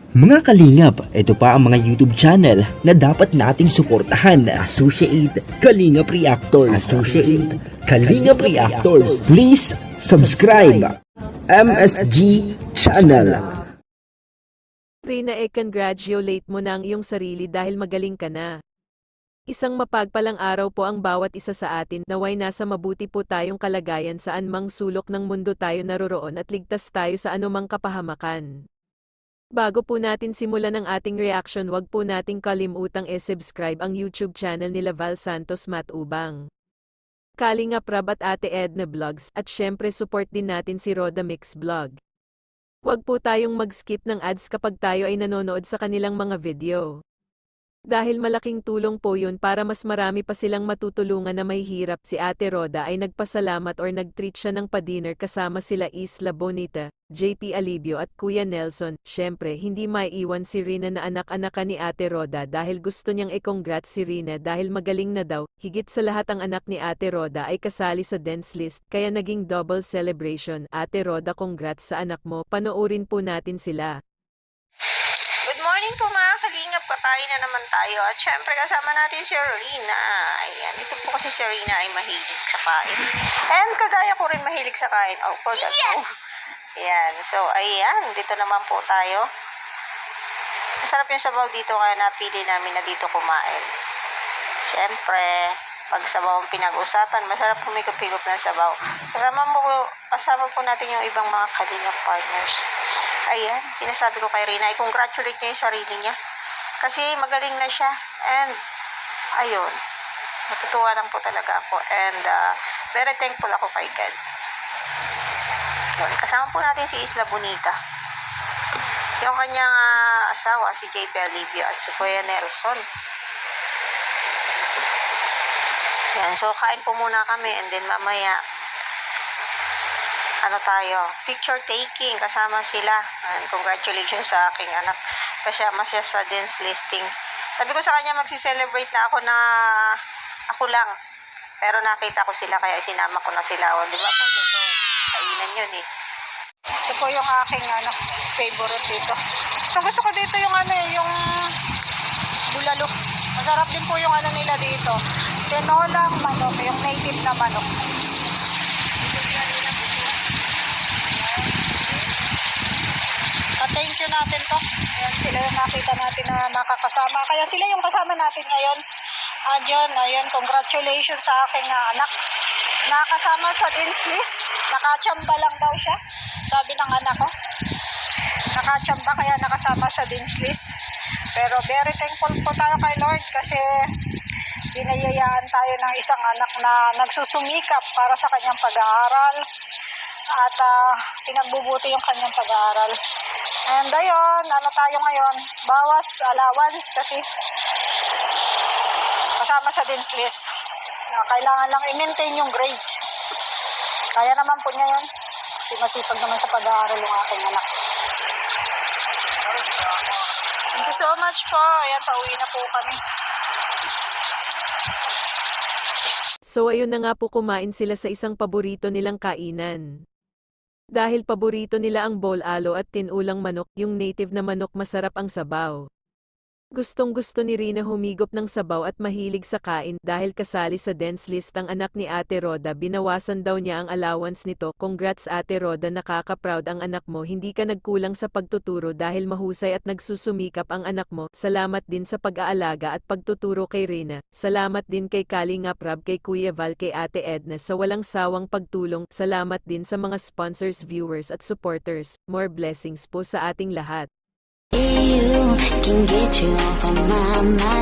Mga kalingap, ito pa ang mga YouTube channel na dapat nating suportahan. Associate Kalingap Reactors. Associate Kalingap Reactors. Please subscribe. MSG Channel. Rina, congratulate mo na ang iyong sarili dahil magaling ka na. Isang mapagpalang araw po ang bawat isa sa atin, naway nasa mabuti po tayong kalagayan saan mang sulok ng mundo tayo naroroon at ligtas tayo sa anumang kapahamakan. Bago po natin simulan ang ating reaction, wag po nating kalimutang subscribe ang YouTube channel nila Val Santos Matubang, Kalingap Rab at Ate Edna Vlogs, at syempre support din natin si Roda Mix Vlog. Huwag po tayong mag-skip ng ads kapag tayo ay nanonood sa kanilang mga video. Dahil malaking tulong po yun para mas marami pa silang matutulungan na may hirap. Si Ate Roda ay nagpasalamat or nag-treat siya ng pa-dinner kasama sila Isla Bonita, JP Alibio at Kuya Nelson. Syempre, hindi maiiwan si Rina na anak-anakan ni Ate Roda dahil gusto niyang i-congrats si Rina dahil magaling na daw. Higit sa lahat, ang anak ni Ate Roda ay kasali sa dance list kaya naging double celebration. Ate Roda, congrats sa anak mo. Panoorin po natin sila. Good morning po mga kalingap, kakain na naman tayo at syempre kasama natin si Rina. Ayan, ito po kasi si Rina ay mahilig sa kain. And kagaya ko rin mahilig sa kain. Oh, forgot ko. Ayan, so ayan, dito naman po tayo. Masarap yung sabaw dito kaya napili namin na dito kumain. Syempre, pag sabaw ang pinag-usapan, masarap pumikop-pikop ng sabaw. Kasama po natin yung ibang mga kalingap partners. Ayan, sinasabi ko kay Rina, i-congratulate niya yung sarili niya. Kasi magaling na siya. And, ayun, natutuwa lang po talaga ako. And, very thankful ako kay God. Yun, kasama po natin si Isla Bonita. Yung kanyang asawa, si JP Alibio at si Kuya Nelson. Yan, so kain po muna kami and then mamaya picture taking kasama sila. And congratulations sa aking anak. Kasama siya sa dance listing. Sabi ko sa kanya magsi-celebrate na ako lang. Pero nakita ko sila kaya sinama ko na sila. O, di ba po? Ito, kainan yun eh. Ito po yung aking favorite dito. So gusto ko dito yung yung bulalo. Masarap din po yung nila dito. Tinolang manok, yung native na manok. Thank you natin to. Ayan, sila yung nakita natin na nakakasama. Kaya sila yung kasama natin ngayon. Ayun, congratulations sa aking anak. Nakasama sa dance list. Nakachamba lang daw siya. Sabi ng anak ko. Nakachamba kaya nakasama sa dance list. Pero very thankful po tayo kay Lord kasi binayayaan tayo ng isang anak na nagsusumikap para sa kanyang pag-aaral at pinagbubuti yung kanyang pag-aaral. And ayun, tayo ngayon? Bawas allowance kasi kasama sa dance list. Kailangan lang i-maintain yung grades. Kaya naman po niya yun. Kasi masipag naman sa pag-aaral yung aking anak. Thank you so much po. Ayan, pauwi na po kami. So ayun na nga po, kumain sila sa isang paborito nilang kainan. Dahil paborito nila ang bol-alo at tinulang manok, yung native na manok, masarap ang sabaw. Gustong-gusto ni Rina humigop ng sabaw at mahilig sa kain dahil kasali sa dance list ang anak ni Ate Roda. Binawasan daw niya ang allowance nito. Congrats Ate Roda, nakaka-proud ang anak mo. Hindi ka nagkulang sa pagtuturo dahil mahusay at nagsusumikap ang anak mo. Salamat din sa pag-aalaga at pagtuturo kay Rina. Salamat din kay Kalingap Rab, kay Kuya Val, kay Ate Edna sa walang sawang pagtulong. Salamat din sa mga sponsors, viewers at supporters. More blessings po sa ating lahat. You can get you off of my mind.